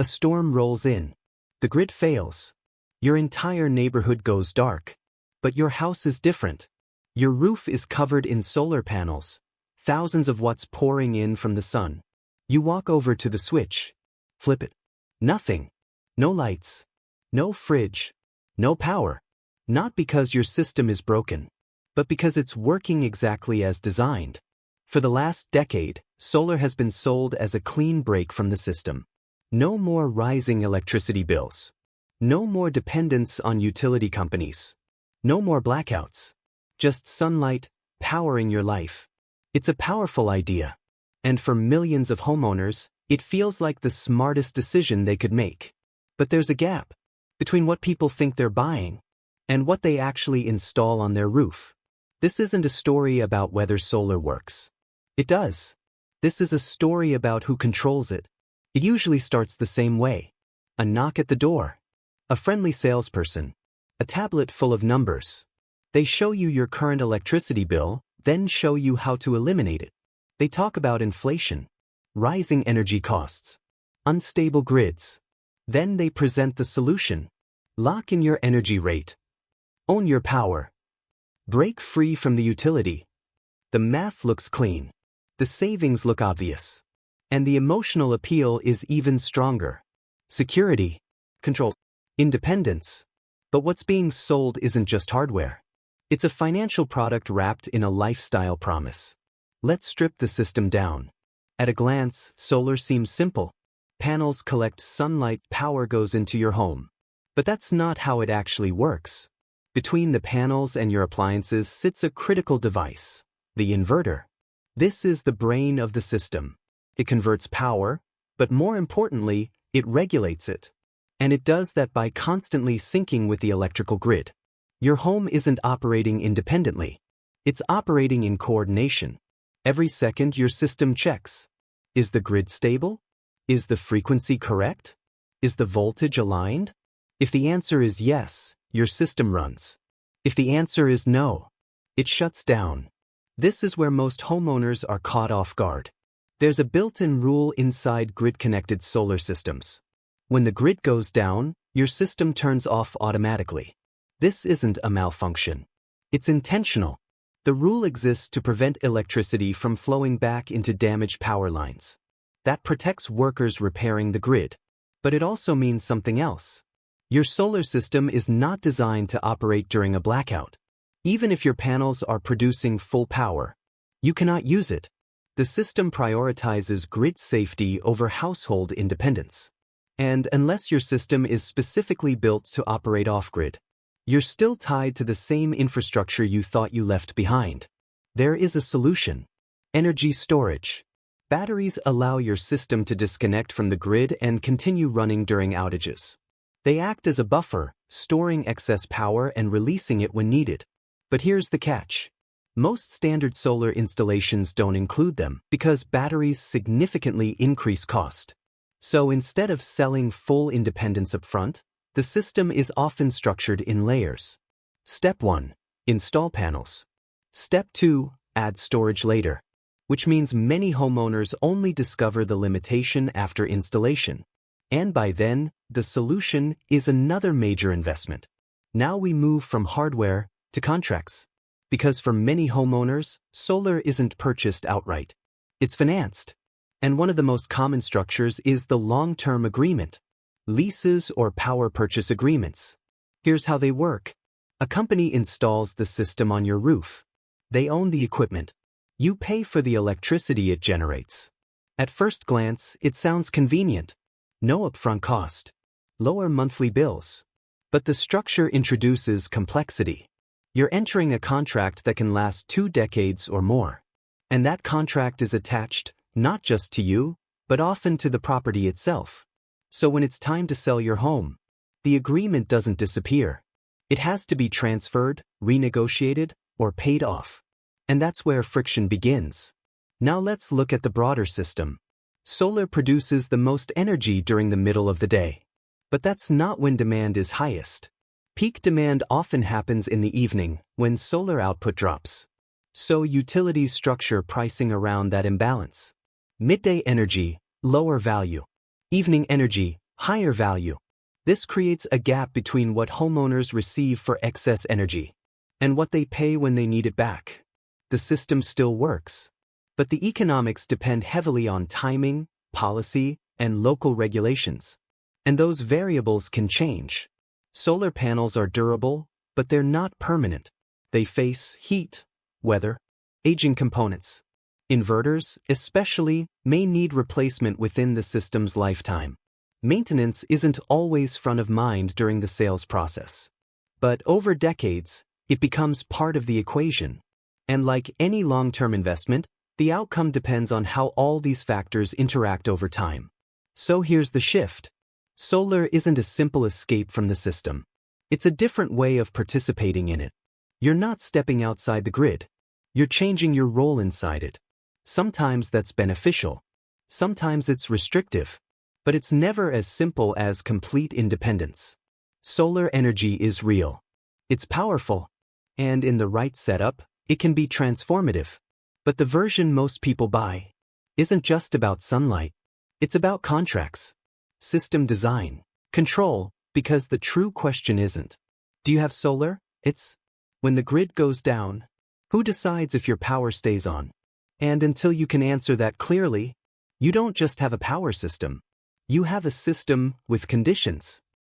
A storm rolls in. The grid fails. Your entire neighborhood goes dark. But your house is different. Your roof is covered in solar panels, thousands of watts pouring in from the sun. You walk over to the switch. Flip it. Nothing. No lights. No fridge. No power. Not because your system is broken, but because it's working exactly as designed. For the last decade, solar has been sold as a clean break from the system. No more rising electricity bills. No more dependence on utility companies. No more blackouts. Just sunlight, powering your life. It's a powerful idea. And for millions of homeowners, it feels like the smartest decision they could make. But there's a gap between what people think they're buying and what they actually install on their roof. This isn't a story about whether solar works. It does. This is a story about who controls it. It usually starts the same way. A knock at the door. A friendly salesperson. A tablet full of numbers. They show you your current electricity bill, then show you how to eliminate it. They talk about inflation, rising energy costs, unstable grids. Then they present the solution. Lock in your energy rate. Own your power. Break free from the utility. The math looks clean. The savings look obvious. And the emotional appeal is even stronger. Security, control, independence. But what's being sold isn't just hardware. It's a financial product wrapped in a lifestyle promise. Let's strip the system down. At a glance, solar seems simple. Panels collect sunlight, power goes into your home. But that's not how it actually works. Between the panels and your appliances sits a critical device, the inverter. This is the brain of the system. It converts power, but more importantly, it regulates it. And it does that by constantly syncing with the electrical grid. Your home isn't operating independently. It's operating in coordination. Every second your system checks. Is the grid stable? Is the frequency correct? Is the voltage aligned? If the answer is yes, your system runs. If the answer is no, it shuts down. This is where most homeowners are caught off guard. There's a built-in rule inside grid-connected solar systems. When the grid goes down, your system turns off automatically. This isn't a malfunction. It's intentional. The rule exists to prevent electricity from flowing back into damaged power lines. That protects workers repairing the grid. But it also means something else. Your solar system is not designed to operate during a blackout. Even if your panels are producing full power, you cannot use it. The system prioritizes grid safety over household independence. And unless your system is specifically built to operate off-grid, you're still tied to the same infrastructure you thought you left behind. There is a solution. Energy storage. Batteries allow your system to disconnect from the grid and continue running during outages. They act as a buffer, storing excess power and releasing it when needed. But here's the catch. Most standard solar installations don't include them because batteries significantly increase cost. So instead of selling full independence upfront, the system is often structured in layers. Step 1. Install panels. Step 2. Add storage later. Which means many homeowners only discover the limitation after installation. And by then, the solution is another major investment. Now we move from hardware to contracts. Because for many homeowners, solar isn't purchased outright. It's financed. And one of the most common structures is the long-term agreement. Leases or power purchase agreements. Here's how they work. A company installs the system on your roof. They own the equipment. You pay for the electricity it generates. At first glance, it sounds convenient. No upfront cost. Lower monthly bills. But the structure introduces complexity. You're entering a contract that can last 2 decades or more. And that contract is attached, not just to you, but often to the property itself. So when it's time to sell your home, the agreement doesn't disappear. It has to be transferred, renegotiated, or paid off. And that's where friction begins. Now let's look at the broader system. Solar produces the most energy during the middle of the day. But that's not when demand is highest. Peak demand often happens in the evening, when solar output drops. So utilities structure pricing around that imbalance. Midday energy, lower value. Evening energy, higher value. This creates a gap between what homeowners receive for excess energy and what they pay when they need it back. The system still works, but the economics depend heavily on timing, policy, and local regulations. And those variables can change. Solar panels are durable, but they're not permanent. They face heat, weather, aging components. Inverters, especially, may need replacement within the system's lifetime. Maintenance isn't always front of mind during the sales process. But over decades, it becomes part of the equation. And like any long-term investment, the outcome depends on how all these factors interact over time. So here's the shift. Solar isn't a simple escape from the system. It's a different way of participating in it. You're not stepping outside the grid. You're changing your role inside it. Sometimes that's beneficial. Sometimes it's restrictive. But it's never as simple as complete independence. Solar energy is real. It's powerful. And in the right setup, it can be transformative. But the version most people buy isn't just about sunlight. It's about contracts, system design, control, because the true question isn't, do you have solar? It's, when the grid goes down, who decides if your power stays on? And until you can answer that clearly, you don't just have a power system. You have a system with conditions.